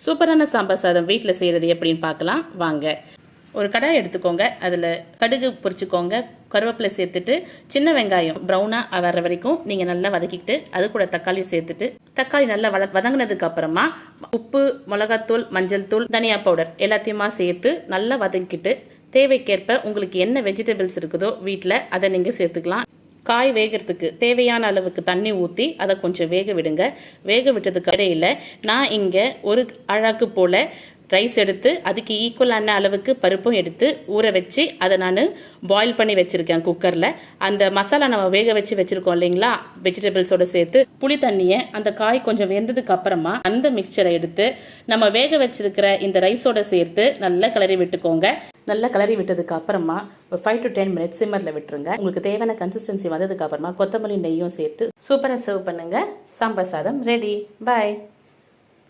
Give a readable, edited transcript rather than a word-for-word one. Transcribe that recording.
சூப்பரான சாம்பார் சாதம் வீட்டில் செய்கிறது எப்படின்னு பார்க்கலாம் வாங்க. ஒரு கடாய் எடுத்துக்கோங்க. அதில் கடுகு பொரிச்சுக்கோங்க. கருவேப்பிலை சேர்த்துட்டு சின்ன வெங்காயம் ப்ரௌனாக வர வரைக்கும் நீங்கள் நல்லா வதக்கிட்டு அது கூட தக்காளி சேர்த்துட்டு தக்காளி நல்லா வதங்கினதுக்கு அப்புறமா உப்பு, மிளகாத்தூள், மஞ்சள் தூள், தனியா பவுடர் எல்லாத்தையுமா சேர்த்து நல்லா வதக்கிட்டு தேவைக்கேற்ப உங்களுக்கு என்ன வெஜிடபிள்ஸ் இருக்குதோ வீட்டில் அதை நீங்கள் சேர்த்துக்கலாம். காய் வேகிறதுக்கு தேவையான அளவுக்கு தண்ணி ஊற்றி அதை கொஞ்சம் வேக விடுங்க. வேக விட்டதுக்கு இடையில நான் இங்கே ஒரு அழகு போல் ரைஸ் எடுத்து அதுக்கு ஈக்குவலான அளவுக்கு பருப்பும் எடுத்து ஊற வச்சு அதை நான் பாயில் பண்ணி வச்சுருக்கேன் குக்கரில். அந்த மசாலா நம்ம வேக வச்சு வச்சுருக்கோம் இல்லைங்களா, வெஜிடபிள்ஸோடு சேர்த்து புளி தண்ணியை அந்த காய் கொஞ்சம் வெந்ததுக்கு அப்புறமா அந்த மிக்சரை எடுத்து நம்ம வேக வச்சிருக்கிற இந்த ரைஸோட சேர்த்து நல்லா கிளறி விட்டுக்கோங்க. நல்லா கிளறி விட்டதுக்கு அப்புறமா ஒரு 5 to 10 மினிட்ஸ் சிம்மரில் விட்டுருங்க. உங்களுக்கு தேவையான கன்சிஸ்டன்சி வந்ததுக்கு அப்புறமா கொத்தமல்லி நெய்யும் சேர்த்து சூப்பராக சர்வ் பண்ணுங்க. சாம்பார் சாதம் ரெடி. பாய்.